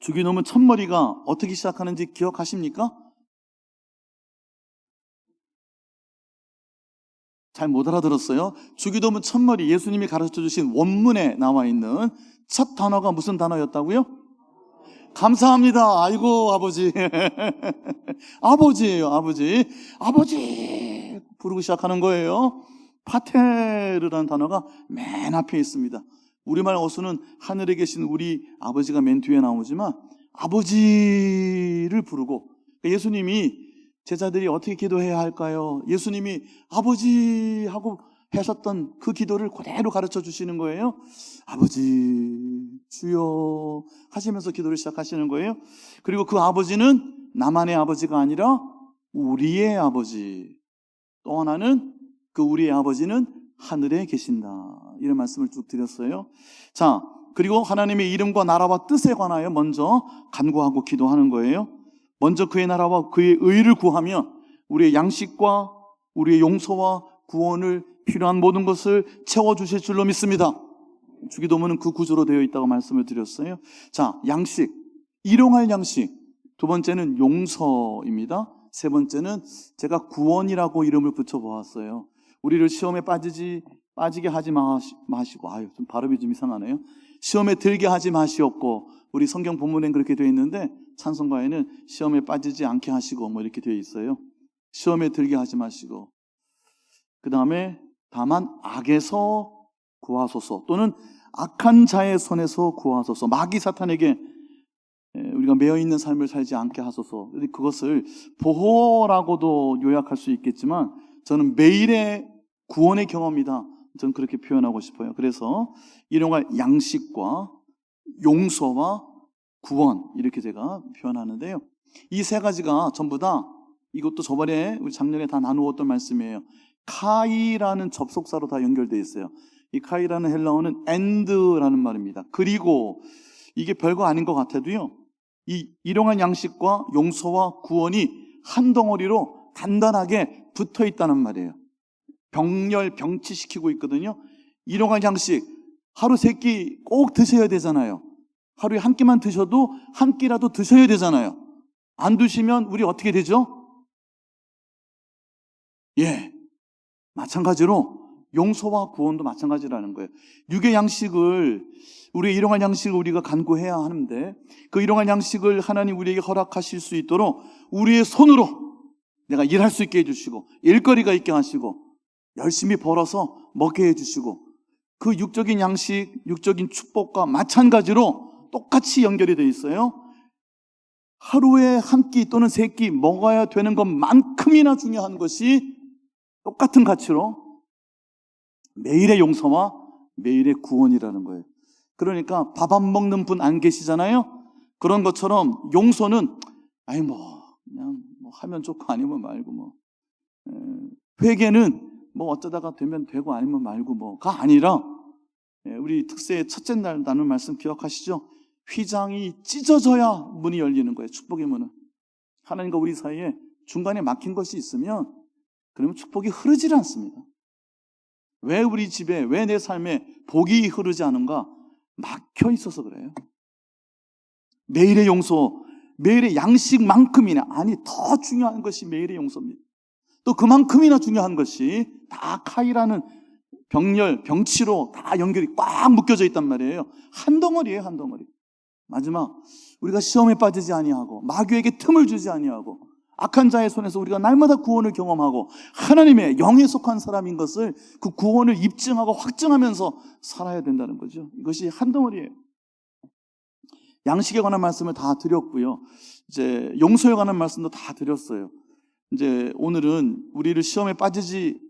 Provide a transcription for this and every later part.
주기도문 첫머리가 어떻게 시작하는지 기억하십니까? 잘 못 알아들었어요. 주기도문 첫머리, 예수님이 가르쳐 주신 원문에 나와 있는 첫 단어가 무슨 단어였다고요? 감사합니다. 아이고 아버지. 아버지예요. 아버지 부르고 시작하는 거예요. 파테르라는 단어가 맨 앞에 있습니다. 우리말 어수는 하늘에 계신 우리 아버지가 맨 뒤에 나오지만 아버지를 부르고, 예수님이 제자들이 어떻게 기도해야 할까요? 예수님이 아버지 하고 하셨던 그 기도를 그대로 가르쳐 주시는 거예요. 아버지 주여 하시면서 기도를 시작하시는 거예요. 그리고 그 아버지는 나만의 아버지가 아니라 우리의 아버지, 또 하나는 그 우리의 아버지는 하늘에 계신다, 이런 말씀을 쭉 드렸어요. 자, 그리고 하나님의 이름과 나라와 뜻에 관하여 먼저 간구하고 기도하는 거예요. 먼저 그의 나라와 그의 의를 구하면 우리의 양식과 우리의 용서와 구원을 필요한 모든 것을 채워주실 줄로 믿습니다. 주기도문은 그 구조로 되어 있다고 말씀을 드렸어요. 자, 양식, 일용할 양식. 두 번째는 용서입니다. 세 번째는 제가 구원이라고 이름을 붙여보았어요. 우리를 시험에 빠지게 하지 마시고, 좀 발음이 좀 이상하네요. 시험에 들게 하지 마시옵고, 우리 성경 본문엔 그렇게 되어 있는데 찬송가에는 시험에 빠지지 않게 하시고 뭐 이렇게 되어 있어요. 시험에 들게 하지 마시고, 그 다음에 다만 악에서 구하소서, 또는 악한 자의 손에서 구하소서. 마귀 사탄에게 우리가 매여 있는 삶을 살지 않게 하소서. 그것을 보호라고도 요약할 수 있겠지만 저는 매일의 구원의 경험이다, 저는 그렇게 표현하고 싶어요. 그래서 일용할 양식과 용서와 구원, 이렇게 제가 표현하는데요. 이 세 가지가 전부 다, 이것도 저번에 우리 작년에 다 나누었던 말씀이에요. 카이라는 접속사로 다 연결되어 있어요. 이 카이라는 헬라어는 and라는 말입니다. 그리고 이게 별거 아닌 것 같아도요, 이 일용할 양식과 용서와 구원이 한 덩어리로 단단하게 붙어 있다는 말이에요. 병치시키고 있거든요. 일용할 양식, 하루 3끼 꼭 드셔야 되잖아요. 하루에 한 끼만 드셔도 한 끼라도 드셔야 되잖아요. 안 드시면 우리 어떻게 되죠? 마찬가지로 용서와 구원도 마찬가지라는 거예요. 육의 양식을, 우리의 일용할 양식을 우리가 간구해야 하는데, 그 일용할 양식을 하나님 우리에게 허락하실 수 있도록 우리의 손으로 내가 일할 수 있게 해주시고, 일거리가 있게 하시고, 열심히 벌어서 먹게 해주시고, 그 육적인 양식, 육적인 축복과 마찬가지로 똑같이 연결이 되어 있어요. 하루에 한 끼 또는 3끼 먹어야 되는 것만큼이나 중요한 것이 똑같은 가치로 매일의 용서와 매일의 구원이라는 거예요. 그러니까 밥 안 먹는 분 안 계시잖아요. 그런 것처럼 용서는 그냥 하면 좋고 아니면 말고, 회개는 어쩌다가 되면 되고 아니면 말고가 아니라, 우리 특세의 첫째 날 나눈 말씀 기억하시죠? 휘장이 찢어져야 문이 열리는 거예요. 축복의 문은. 하나님과 우리 사이에 중간에 막힌 것이 있으면 그러면 축복이 흐르질 않습니다. 왜 우리 집에, 왜 내 삶에 복이 흐르지 않은가? 막혀 있어서 그래요. 매일의 용서, 매일의 양식만큼이나, 더 중요한 것이 매일의 용서입니다. 또 그만큼이나 중요한 것이 다 카이라는 병치로 다 연결이 꽉 묶여져 있단 말이에요. 한 덩어리예요, 한 덩어리. 마지막, 우리가 시험에 빠지지 아니하고, 마귀에게 틈을 주지 아니하고, 악한 자의 손에서 우리가 날마다 구원을 경험하고 하나님의 영에 속한 사람인 것을, 그 구원을 입증하고 확증하면서 살아야 된다는 거죠. 이것이 한 덩어리예요. 양식에 관한 말씀을 다 드렸고요. 이제 용서에 관한 말씀도 다 드렸어요. 이제 오늘은 우리를 시험에 빠지지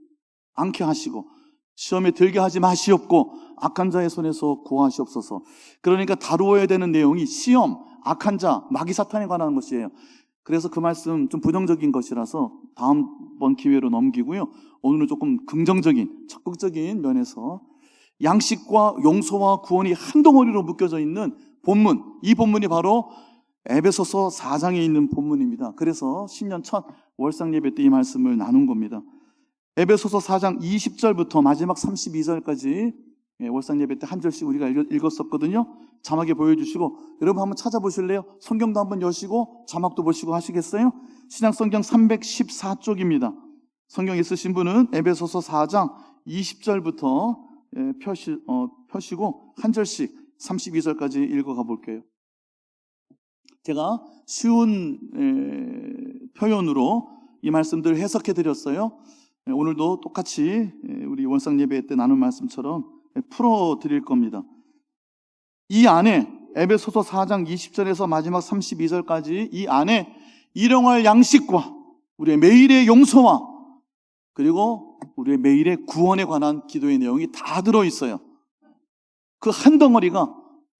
않게 하시고 시험에 들게 하지 마시옵고 악한 자의 손에서 구하시옵소서. 그러니까 다루어야 되는 내용이 시험, 악한 자, 마귀 사탄에 관한 것이에요. 그래서 그 말씀 좀 부정적인 것이라서 다음번 기회로 넘기고요. 오늘은 조금 긍정적인, 적극적인 면에서 양식과 용서와 구원이 한 덩어리로 묶여져 있는 본문, 이 본문이 바로 에베소서 4장에 있는 본문입니다. 그래서 신년 첫 월상 예배 때 이 말씀을 나눈 겁니다. 에베소서 4장 20절부터 마지막 32절까지 월상 예배 때 한 절씩 우리가 읽었었거든요. 자막에 보여주시고 여러분 한번 찾아보실래요? 성경도 한번 여시고 자막도 보시고 하시겠어요? 신약성경 314쪽입니다. 성경 있으신 분은 에베소서 4장 20절부터 펴시고 한 절씩 32절까지 읽어가 볼게요. 제가 쉬운 표현으로 이 말씀들을 해석해 드렸어요. 오늘도 똑같이 우리 월상 예배 때 나눈 말씀처럼 풀어 드릴 겁니다. 이 안에 에베소서 4장 20절에서 마지막 32절까지 이 안에 일용할 양식과 우리의 매일의 용서와 그리고 우리의 매일의 구원에 관한 기도의 내용이 다 들어있어요. 그 한 덩어리가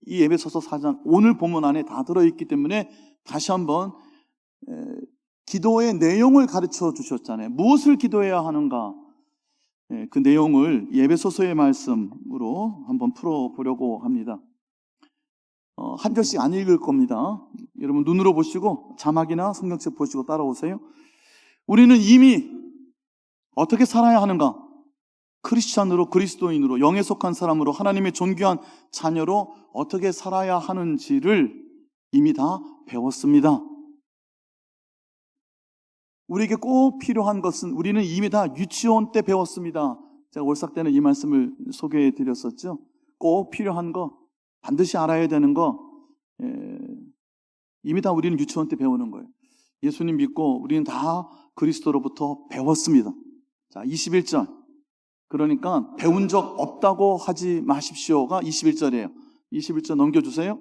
이 에베소서 4장 오늘 본문 안에 다 들어있기 때문에 다시 한번 기도의 내용을 가르쳐 주셨잖아요. 무엇을 기도해야 하는가? 그 내용을 에베소서의 말씀으로 한번 풀어보려고 합니다. 한 절씩 안 읽을 겁니다. 여러분 눈으로 보시고 자막이나 성경책 보시고 따라오세요. 우리는 이미 어떻게 살아야 하는가? 크리스찬으로, 그리스도인으로, 영에 속한 사람으로, 하나님의 존귀한 자녀로 어떻게 살아야 하는지를 이미 다 배웠습니다. 우리에게 꼭 필요한 것은 우리는 이미 다 유치원 때 배웠습니다. 제가 월삭 때는 이 말씀을 소개해 드렸었죠. 꼭 필요한 거, 반드시 알아야 되는 거, 이미 다 우리는 유치원 때 배우는 거예요. 예수님 믿고 우리는 다 그리스도로부터 배웠습니다. 자, 21절. 그러니까 배운 적 없다고 하지 마십시오가 21절이에요. 21절 넘겨주세요.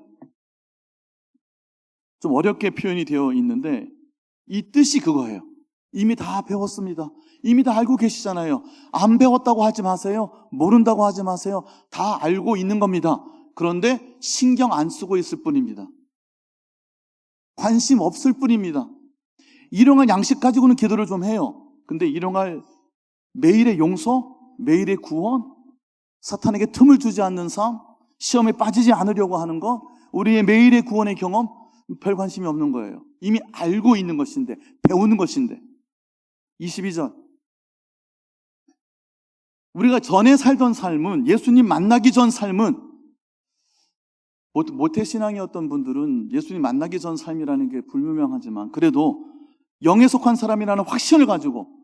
좀 어렵게 표현이 되어 있는데 이 뜻이 그거예요. 이미 다 배웠습니다. 이미 다 알고 계시잖아요. 안 배웠다고 하지 마세요. 모른다고 하지 마세요. 다 알고 있는 겁니다. 그런데 신경 안 쓰고 있을 뿐입니다. 관심 없을 뿐입니다. 일용할 양식 가지고는 기도를 좀 해요. 근데 일용할 매일의 용서, 매일의 구원, 사탄에게 틈을 주지 않는 삶, 시험에 빠지지 않으려고 하는 것, 우리의 매일의 구원의 경험, 별 관심이 없는 거예요. 이미 알고 있는 것인데, 배우는 것인데. 22절. 우리가 전에 살던 삶은, 예수님 만나기 전 삶은, 모태신앙이었던 분들은 예수님 만나기 전 삶이라는 게 불분명하지만, 그래도 영에 속한 사람이라는 확신을 가지고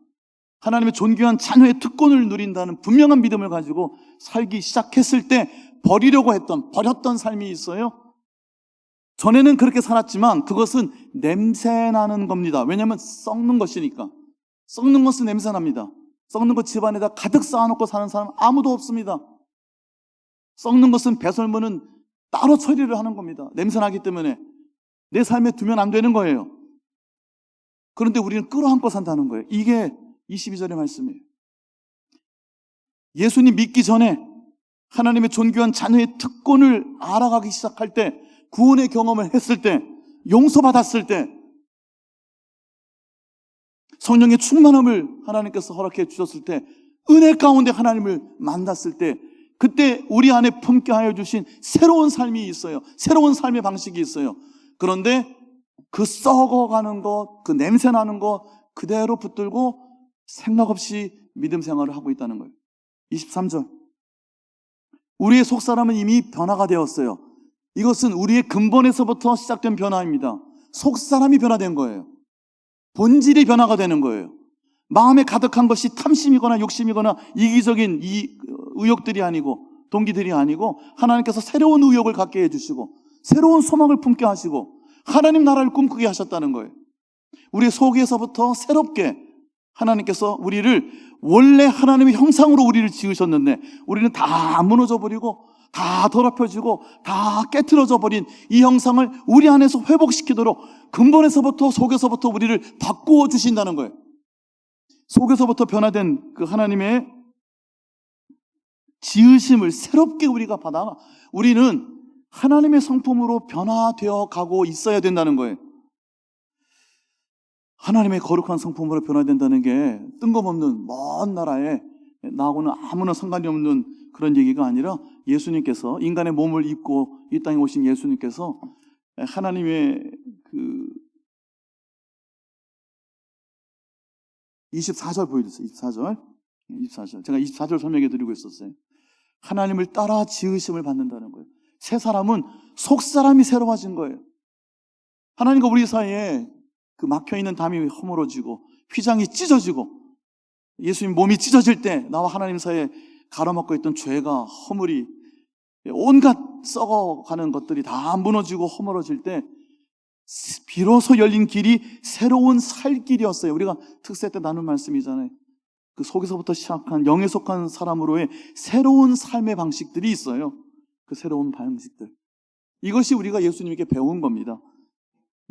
하나님의 존귀한 자녀의 특권을 누린다는 분명한 믿음을 가지고 살기 시작했을 때 버렸던 삶이 있어요. 전에는 그렇게 살았지만 그것은 냄새나는 겁니다. 왜냐하면 썩는 것이니까. 썩는 것은 냄새납니다. 썩는 것 집안에다 가득 쌓아놓고 사는 사람 아무도 없습니다. 썩는 것은 배설물은 따로 처리를 하는 겁니다. 냄새나기 때문에 내 삶에 두면 안 되는 거예요. 그런데 우리는 끌어안고 산다는 거예요. 이게 22절의 말씀이에요. 예수님 믿기 전에 하나님의 존귀한 자녀의 특권을 알아가기 시작할 때, 구원의 경험을 했을 때, 용서받았을 때, 성령의 충만함을 하나님께서 허락해 주셨을 때, 은혜 가운데 하나님을 만났을 때, 그때 우리 안에 품게 하여 주신 새로운 삶이 있어요. 새로운 삶의 방식이 있어요. 그런데 그 썩어가는 것, 그 냄새나는 것 그대로 붙들고 생각 없이 믿음 생활을 하고 있다는 거예요. 23절. 우리의 속사람은 이미 변화가 되었어요. 이것은 우리의 근본에서부터 시작된 변화입니다. 속사람이 변화된 거예요. 본질이 변화가 되는 거예요. 마음에 가득한 것이 탐심이거나 욕심이거나 이기적인 이 의욕들이 아니고, 동기들이 아니고, 하나님께서 새로운 의욕을 갖게 해주시고 새로운 소망을 품게 하시고 하나님 나라를 꿈꾸게 하셨다는 거예요. 우리 속에서부터 새롭게 하나님께서 우리를, 원래 하나님의 형상으로 우리를 지으셨는데 우리는 다 무너져 버리고 다 더럽혀지고 다 깨트려져 버린 이 형상을 우리 안에서 회복시키도록 근본에서부터, 속에서부터 우리를 바꾸어 주신다는 거예요. 속에서부터 변화된 그 하나님의 지으심을 새롭게 우리가 받아 우리는 하나님의 성품으로 변화되어 가고 있어야 된다는 거예요. 하나님의 거룩한 성품으로 변화된다는 게 뜬금없는 먼 나라에 나하고는 아무나 상관이 없는 그런 얘기가 아니라, 예수님께서 인간의 몸을 입고 이 땅에 오신 예수님께서 하나님의 그 24절 보여주세요. 24절. 제가 24절 설명해 드리고 있었어요. 하나님을 따라 지으심을 받는다는 거예요. 새 사람은 속 사람이 새로워진 거예요. 하나님과 우리 사이에 그 막혀있는 담이 허물어지고 휘장이 찢어지고 예수님 몸이 찢어질 때 나와 하나님 사이에 가로막고 있던 죄가 허물이 온갖 썩어가는 것들이 다 무너지고 허물어질 때 비로소 열린 길이 새로운 살 길이었어요. 우리가 특세 때 나눈 말씀이잖아요. 그 속에서부터 시작한 영에 속한 사람으로의 새로운 삶의 방식들이 있어요. 그 새로운 방식들, 이것이 우리가 예수님께 배운 겁니다.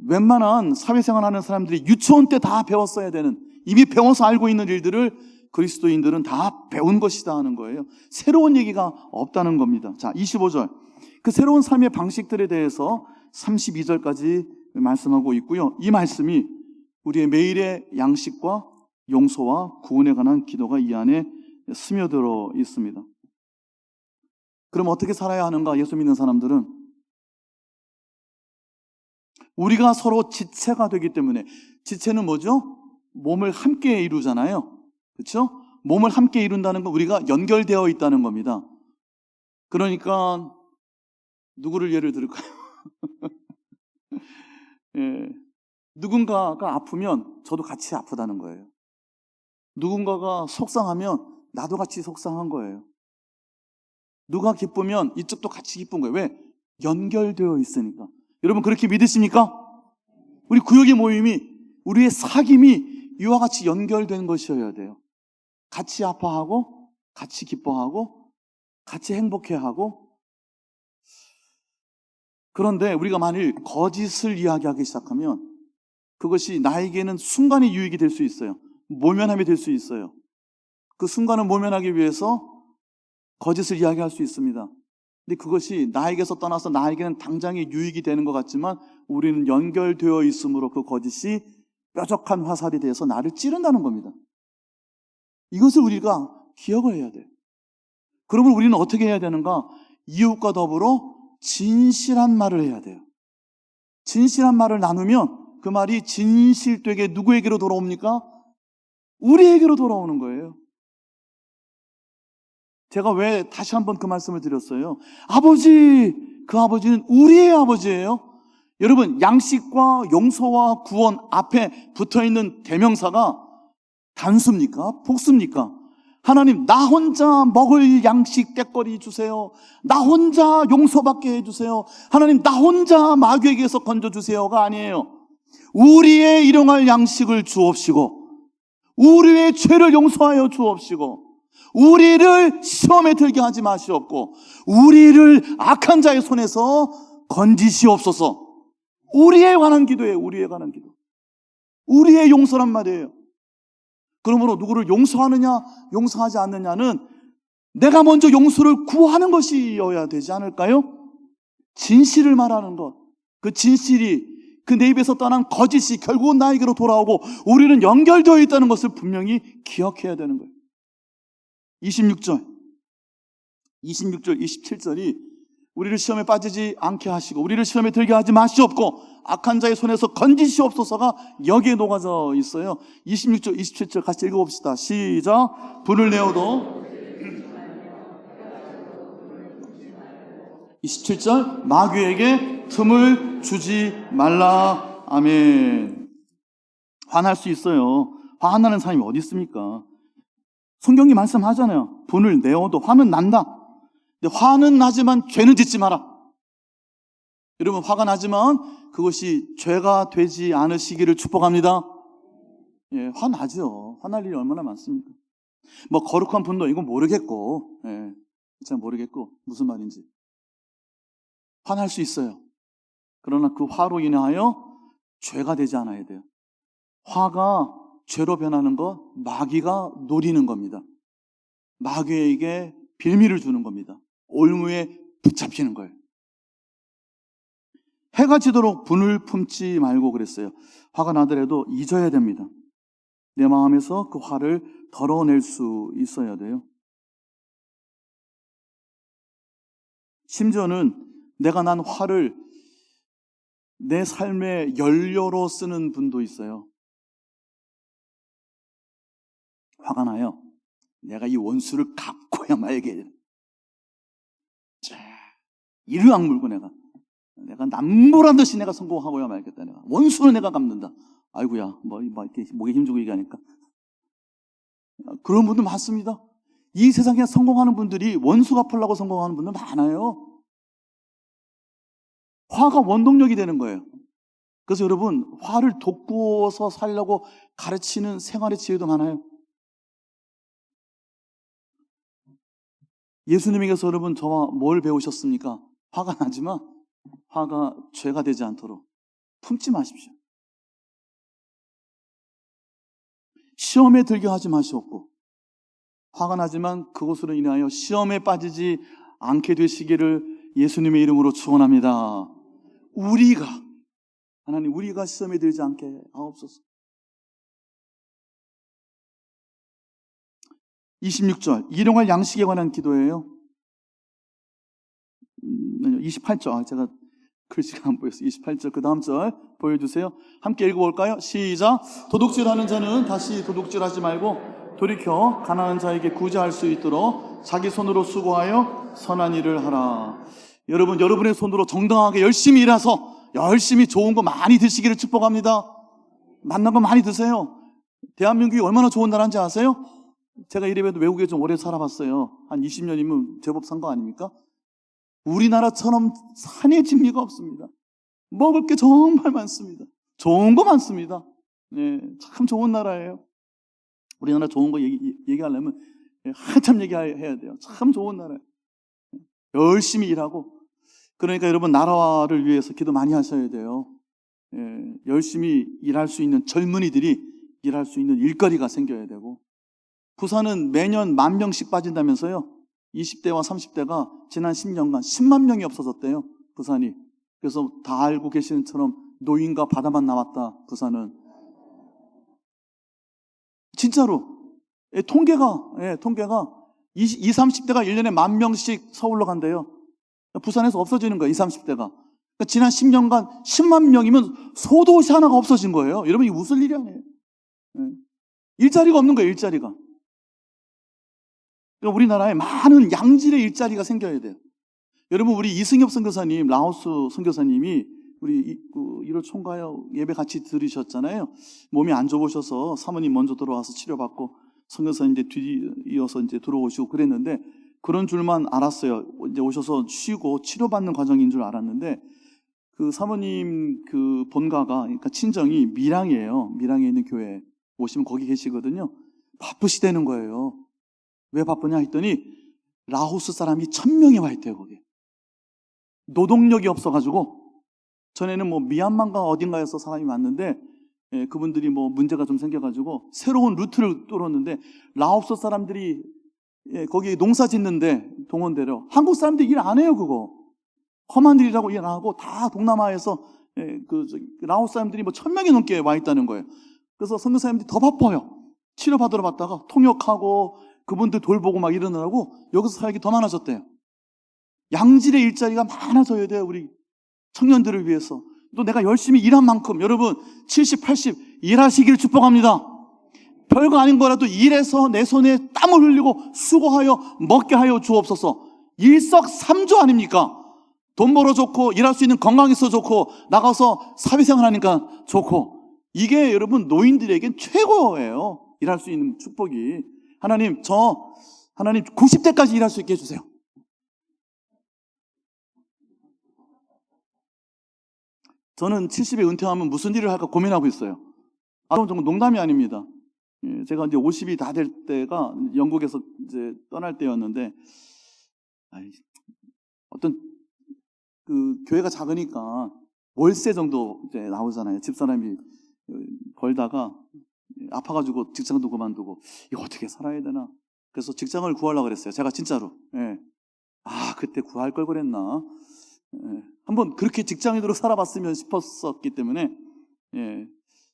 웬만한 사회생활하는 사람들이 유치원 때 다 배웠어야 되는, 이미 배워서 알고 있는 일들을 그리스도인들은 다 배운 것이다 하는 거예요. 새로운 얘기가 없다는 겁니다. 자, 25절, 그 새로운 삶의 방식들에 대해서 32절까지 말씀하고 있고요. 이 말씀이 우리의 매일의 양식과 용서와 구원에 관한 기도가 이 안에 스며들어 있습니다. 그럼 어떻게 살아야 하는가? 예수 믿는 사람들은 우리가 서로 지체가 되기 때문에, 지체는 뭐죠? 몸을 함께 이루잖아요. 그렇죠? 몸을 함께 이룬다는 건 우리가 연결되어 있다는 겁니다. 그러니까 누구를 예를 들을까요? 예, 누군가가 아프면 저도 같이 아프다는 거예요. 누군가가 속상하면 나도 같이 속상한 거예요. 누가 기쁘면 이쪽도 같이 기쁜 거예요. 왜? 연결되어 있으니까. 여러분 그렇게 믿으십니까? 우리 구역의 모임이, 우리의 사귐이 이와 같이 연결된 것이어야 돼요. 같이 아파하고 같이 기뻐하고 같이 행복해하고. 그런데 우리가 만일 거짓을 이야기하기 시작하면 그것이 나에게는 순간의 유익이 될 수 있어요. 모면함이 될 수 있어요. 그 순간을 모면하기 위해서 거짓을 이야기할 수 있습니다. 근데 그것이 나에게서 떠나서 나에게는 당장의 유익이 되는 것 같지만 우리는 연결되어 있으므로 그 거짓이 뾰족한 화살이 되어서 나를 찌른다는 겁니다. 이것을 우리가 기억을 해야 돼요. 그러면 우리는 어떻게 해야 되는가? 이웃과 더불어 진실한 말을 해야 돼요. 진실한 말을 나누면 그 말이 진실되게 누구에게로 돌아옵니까? 우리에게로 돌아오는 거예요. 제가 왜 다시 한번 그 말씀을 드렸어요? 아버지, 그 아버지는 우리의 아버지예요. 여러분, 양식과 용서와 구원 앞에 붙어있는 대명사가 단수입니까? 복수입니까? 하나님, 나 혼자 먹을 양식 떼거리 주세요. 나 혼자 용서받게 해주세요. 하나님, 나 혼자 마귀에게서 건져주세요가 아니에요. 우리의 일용할 양식을 주옵시고 우리의 죄를 용서하여 주옵시고 우리를 시험에 들게 하지 마시옵고 우리를 악한 자의 손에서 건지시옵소서. 우리에 관한 기도예요. 우리에 관한 기도. 우리의 용서란 말이에요. 그러므로 누구를 용서하느냐 용서하지 않느냐는 내가 먼저 용서를 구하는 것이어야 되지 않을까요? 진실을 말하는 것, 그 진실이, 그 내 입에서 떠난 거짓이 결국은 나에게로 돌아오고 우리는 연결되어 있다는 것을 분명히 기억해야 되는 거예요. 26절, 27절이 우리를 시험에 빠지지 않게 하시고 우리를 시험에 들게 하지 마시옵고 악한 자의 손에서 건지시옵소서가 여기에 녹아져 있어요. 26절, 27절 같이 읽어봅시다. 시작. 분을 내어도 27절 마귀에게 틈을 주지 말라. 아멘. 화날 수 있어요. 화나는 사람이 어디 있습니까? 성경이 말씀하잖아요. 분을 내어도 화는 난다. 근데 화는 나지만 죄는 짓지 마라. 여러분, 화가 나지만 그것이 죄가 되지 않으시기를 축복합니다. 예, 화나죠. 화날 일이 얼마나 많습니까? 뭐 거룩한 분노 이건 모르겠고, 예, 잘 모르겠고 무슨 말인지. 화날 수 있어요. 그러나 그 화로 인하여 죄가 되지 않아야 돼요. 화가 죄로 변하는 것, 마귀가 노리는 겁니다. 마귀에게 빌미를 주는 겁니다. 올무에 붙잡히는 거예요. 해가 지도록 분을 품지 말고 그랬어요. 화가 나더라도 잊어야 됩니다. 내 마음에서 그 화를 덜어낼 수 있어야 돼요. 심지어는 내가 난 화를 내 삶의 연료로 쓰는 분도 있어요. 화가 나요. 내가 이 원수를 갚고야 말게. 이를 악물고 내가 남보란 듯이 내가 성공하고야 말겠다. 내가 원수는 내가 갚는다. 아이고야, 뭐 이렇게 목에 힘주고 얘기하니까. 그런 분들 많습니다. 이 세상에 성공하는 분들이 원수 갚으려고 성공하는 분들 많아요. 화가 원동력이 되는 거예요. 그래서 여러분, 화를 돋구어서 살려고 가르치는 생활의 지혜도 많아요. 예수님에게서 여러분 저와 뭘 배우셨습니까? 화가 나지만 화가 죄가 되지 않도록 품지 마십시오. 시험에 들게 하지 마시옵고, 화가 나지만 그것으로 인하여 시험에 빠지지 않게 되시기를 예수님의 이름으로 축원합니다. 하나님, 우리가 시험에 들지 않게 하옵소서. 26절, 일용할 양식에 관한 기도예요. 28절, 제가 글씨가 안 보였어요. 28절 그 다음 절 보여주세요. 함께 읽어볼까요? 시작. 도둑질하는 자는 다시 도둑질하지 말고 돌이켜 가난한 자에게 구제할 수 있도록 자기 손으로 수고하여 선한 일을 하라. 여러분, 여러분의 손으로 정당하게 열심히 일해서 열심히 좋은 거 많이 드시기를 축복합니다. 만난 거 많이 드세요. 대한민국이 얼마나 좋은 나라인지 아세요? 제가 이래봬도 외국에 좀 오래 살아봤어요. 한 20년이면 제법 산 거 아닙니까? 우리나라처럼 산에 진미가 없습니다. 먹을 게 정말 많습니다. 좋은 거 많습니다. 네, 참 좋은 나라예요. 우리나라 좋은 거 얘기하려면 한참 얘기해야 돼요. 참 좋은 나라예요. 열심히 일하고. 그러니까 여러분, 나라를 위해서 기도 많이 하셔야 돼요. 열심히 일할 수 있는 젊은이들이 일할 수 있는 일거리가 생겨야 되고. 부산은 매년 10,000명씩 빠진다면서요. 20대와 30대가 지난 10년간 10만 명이 없어졌대요, 부산이. 그래서 다 알고 계시는 처럼 노인과 바다만 남았다, 부산은. 진짜로. 통계가 20, 30대가 1년에 10,000명씩 서울로 간대요. 부산에서 없어지는 거예요, 20, 30대가. 그러니까 지난 10년간 10만 명이면 소도시 하나가 없어진 거예요. 여러분, 이게 웃을 일이 아니에요. 일자리가 없는 거예요, 일자리가. 그러니까 우리나라에 많은 양질의 일자리가 생겨야 돼요. 여러분, 우리 이승엽 선교사님, 라오스 선교사님이 우리 1월 총괄 예배 같이 들으셨잖아요. 몸이 안 좋으셔서 사모님 먼저 들어와서 치료받고 선교사님 이제 뒤이어서 이제 들어오시고 그랬는데, 그런 줄만 알았어요. 이제 오셔서 쉬고 치료받는 과정인 줄 알았는데, 그 사모님 그 본가가, 그러니까 친정이 밀양이에요. 밀양에 있는 교회 오시면 거기 계시거든요. 바쁘시다는 거예요. 왜 바쁘냐 했더니 라오스 사람이 1,000명이 와 있대요, 거기. 노동력이 없어가지고. 전에는 뭐 미얀마인가 어딘가에서 사람이 왔는데, 그분들이 뭐 문제가 좀 생겨가지고 새로운 루트를 뚫었는데, 라오스 사람들이 거기 농사 짓는데 동원되려. 한국 사람들이 일 안 해요, 그거. 험한 일이라고 일 안 하고 다 동남아에서 라오스 사람들이 뭐 1,000명이 넘게 와 있다는 거예요. 그래서 선교사님들이 더 바빠요. 치료받으러 갔다가 통역하고 그분들 돌보고 막 이러느라고 여기서 살기 더 많아졌대요. 양질의 일자리가 많아져야 돼요, 우리 청년들을 위해서. 또 내가 열심히 일한 만큼, 여러분 70, 80 일하시기를 축복합니다. 별거 아닌 거라도 일해서 내 손에 땀을 흘리고 수고하여 먹게 하여 주옵소서. 일석삼조 아닙니까? 돈 벌어 좋고 일할 수 있는 건강해서 좋고 나가서 사회생활 하니까 좋고. 이게 여러분 노인들에겐 최고예요. 일할 수 있는 축복이. 하나님 90대까지 일할 수 있게 해주세요. 저는 70에 은퇴하면 무슨 일을 할까 고민하고 있어요. 정말 농담이 아닙니다. 제가 이제 50이 다 될 때가 영국에서 이제 떠날 때였는데, 어떤 그 교회가 작으니까 월세 정도 이제 나오잖아요. 집사람이 벌다가 아파가지고 직장도 그만두고 이거 어떻게 살아야 되나. 그래서 직장을 구하려고 그랬어요. 제가 진짜로. 그때 구할 걸 그랬나. 한번 그렇게 직장인으로 살아봤으면 싶었었기 때문에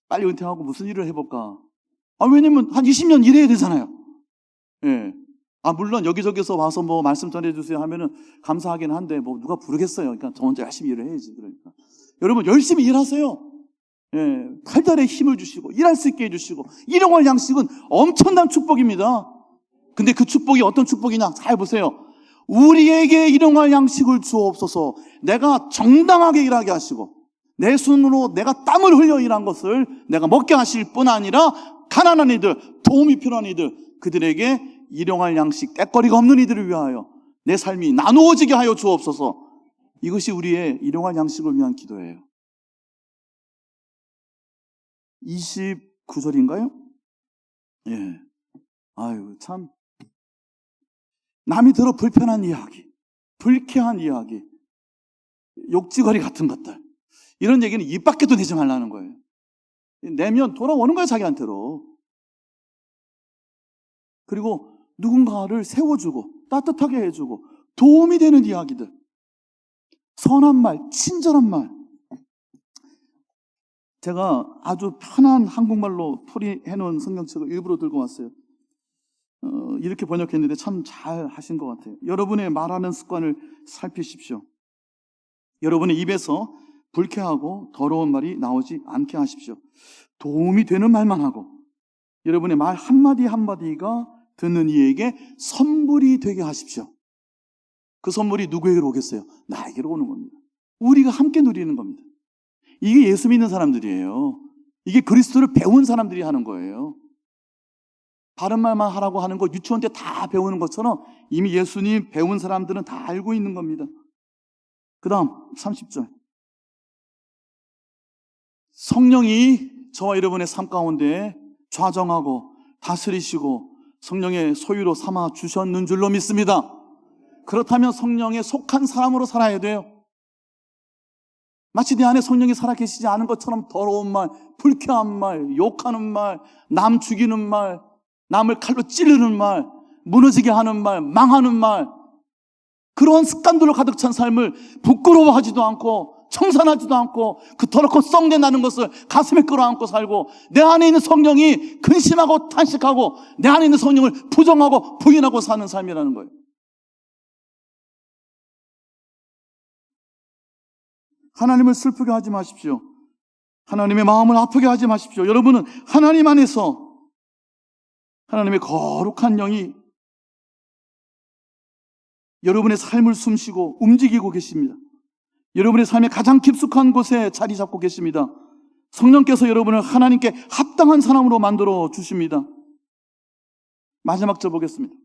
빨리 은퇴하고 무슨 일을 해볼까. 왜냐면 한 20년 일해야 되잖아요. 물론 여기저기서 와서 뭐 말씀 전해주세요 하면은 감사하긴 한데 뭐 누가 부르겠어요. 그러니까 저 혼자 열심히 일을 해야지. 그러니까 여러분 열심히 일하세요. 팔다리에 힘을 주시고 일할 수 있게 해주시고 일용할 양식은 엄청난 축복입니다. 근데 그 축복이 어떤 축복이냐 잘 보세요. 우리에게 일용할 양식을 주옵소서. 내가 정당하게 일하게 하시고 내 손으로 내가 땀을 흘려 일한 것을 내가 먹게 하실 뿐 아니라 가난한 이들, 도움이 필요한 이들, 그들에게 일용할 양식, 때거리가 없는 이들을 위하여 내 삶이 나누어지게 하여 주옵소서. 이것이 우리의 일용할 양식을 위한 기도예요. 29절인가요? 예. 아유, 참. 남이 들어 불편한 이야기, 불쾌한 이야기, 욕지거리 같은 것들, 이런 얘기는 입 밖에도 내지 말라는 거예요. 내면 돌아오는 거예요, 자기한테로. 그리고 누군가를 세워주고 따뜻하게 해주고 도움이 되는 이야기들, 선한 말, 친절한 말. 제가 아주 편한 한국말로 풀이해놓은 성경책을 일부러 들고 왔어요. 이렇게 번역했는데 참 잘 하신 것 같아요. 여러분의 말하는 습관을 살피십시오. 여러분의 입에서 불쾌하고 더러운 말이 나오지 않게 하십시오. 도움이 되는 말만 하고 여러분의 말 한마디 한마디가 듣는 이에게 선물이 되게 하십시오. 그 선물이 누구에게로 오겠어요? 나에게로 오는 겁니다. 우리가 함께 누리는 겁니다. 이게 예수 믿는 사람들이에요. 이게 그리스도를 배운 사람들이 하는 거예요. 바른 말만 하라고 하는 거 유치원 때 다 배우는 것처럼 이미 예수님 배운 사람들은 다 알고 있는 겁니다. 그 다음 30절. 성령이 저와 여러분의 삶 가운데 좌정하고 다스리시고 성령의 소유로 삼아 주셨는 줄로 믿습니다. 그렇다면 성령에 속한 사람으로 살아야 돼요. 마치 내 안에 성령이 살아계시지 않은 것처럼 더러운 말, 불쾌한 말, 욕하는 말, 남 죽이는 말, 남을 칼로 찌르는 말, 무너지게 하는 말, 망하는 말, 그런 습관들로 가득 찬 삶을 부끄러워하지도 않고 청산하지도 않고 그 더럽고 썩내 나는 것을 가슴에 끌어안고 살고 내 안에 있는 성령이 근심하고 탄식하고 내 안에 있는 성령을 부정하고 부인하고 사는 삶이라는 거예요. 하나님을 슬프게 하지 마십시오. 하나님의 마음을 아프게 하지 마십시오. 여러분은 하나님 안에서 하나님의 거룩한 영이 여러분의 삶을 숨쉬고 움직이고 계십니다. 여러분의 삶의 가장 깊숙한 곳에 자리 잡고 계십니다. 성령께서 여러분을 하나님께 합당한 사람으로 만들어 주십니다. 마지막 절 보겠습니다.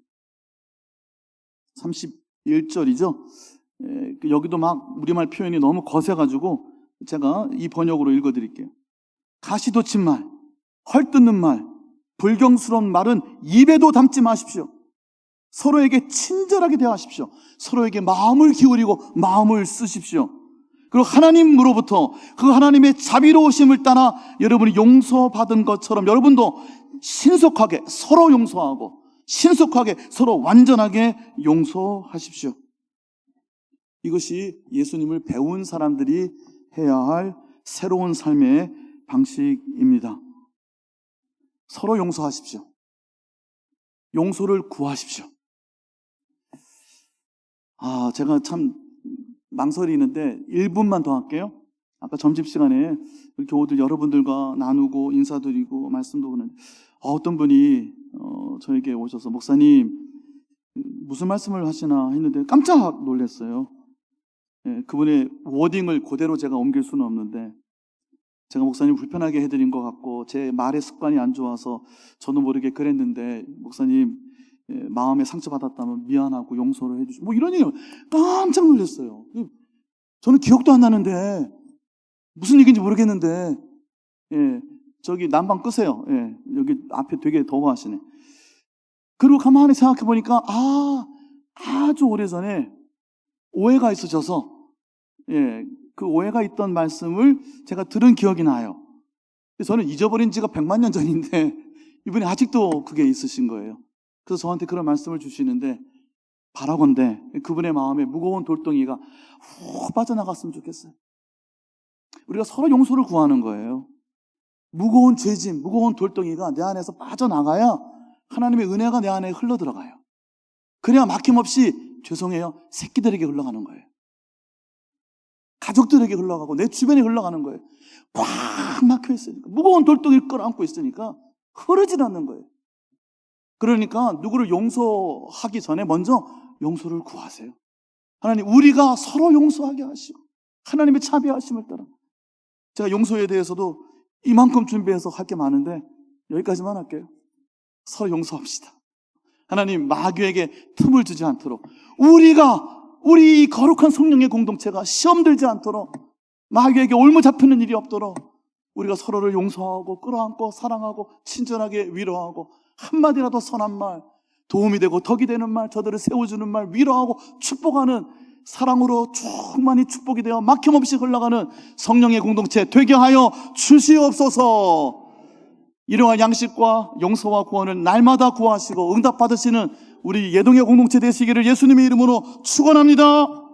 31절이죠. 여기도 막 우리말 표현이 너무 거세가지고 제가 이 번역으로 읽어드릴게요. 가시돋친 말, 헐뜯는 말, 불경스러운 말은 입에도 담지 마십시오. 서로에게 친절하게 대하십시오. 서로에게 마음을 기울이고 마음을 쓰십시오. 그리고 하나님으로부터 그 하나님의 자비로우심을 따라 여러분이 용서받은 것처럼 여러분도 신속하게 서로 용서하고 신속하게 서로 완전하게 용서하십시오. 이것이 예수님을 배운 사람들이 해야 할 새로운 삶의 방식입니다. 서로 용서하십시오. 용서를 구하십시오. 제가 참 망설이는데 1분만 더 할게요. 아까 점심시간에 교우들 여러분들과 나누고 인사드리고 말씀도 하는데 어떤 분이 저에게 오셔서 목사님 무슨 말씀을 하시나 했는데 깜짝 놀랐어요. 그분의 워딩을 그대로 제가 옮길 수는 없는데 제가 목사님 불편하게 해드린 것 같고 제 말의 습관이 안 좋아서 저도 모르게 그랬는데 목사님 마음에 상처받았다면 미안하고 용서를 해주시고 뭐 이런 얘기 깜짝 놀랐어요. 저는 기억도 안 나는데 무슨 얘기인지 모르겠는데 저기 난방 끄세요. 여기 앞에 되게 더워하시네. 그리고 가만히 생각해 보니까 아주 오래전에 오해가 있으셔서 그 오해가 있던 말씀을 제가 들은 기억이 나요. 저는 잊어버린 지가 100만 년 전인데 이분이 아직도 그게 있으신 거예요. 그래서 저한테 그런 말씀을 주시는데 바라건대 그분의 마음에 무거운 돌덩이가 훅 빠져나갔으면 좋겠어요. 우리가 서로 용서를 구하는 거예요. 무거운 죄짐, 무거운 돌덩이가 내 안에서 빠져나가야 하나님의 은혜가 내 안에 흘러들어가요. 그래야 막힘없이 죄송해요 새끼들에게 흘러가는 거예요. 가족들에게 흘러가고 내 주변에 흘러가는 거예요. 꽉 막혀 있으니까 무거운 돌덩이를 끌어안고 있으니까 흐르질 않는 거예요. 그러니까 누구를 용서하기 전에 먼저 용서를 구하세요. 하나님, 우리가 서로 용서하게 하시고 하나님의 자비하심을 따라. 제가 용서에 대해서도 이만큼 준비해서 할 게 많은데 여기까지만 할게요. 서로 용서합시다. 하나님, 마귀에게 틈을 주지 않도록, 우리 이 거룩한 성령의 공동체가 시험 들지 않도록, 마귀에게 올무 잡히는 일이 없도록 우리가 서로를 용서하고 끌어안고 사랑하고 친절하게 위로하고 한마디라도 선한 말, 도움이 되고 덕이 되는 말, 저들을 세워주는 말, 위로하고 축복하는, 사랑으로 충만히 축복이 되어 막힘없이 흘러가는 성령의 공동체 되게 하여 주시옵소서. 이러한 양식과 용서와 구원을 날마다 구하시고 응답받으시는 우리 예동의 공동체 되시기를 예수님의 이름으로 축원합니다.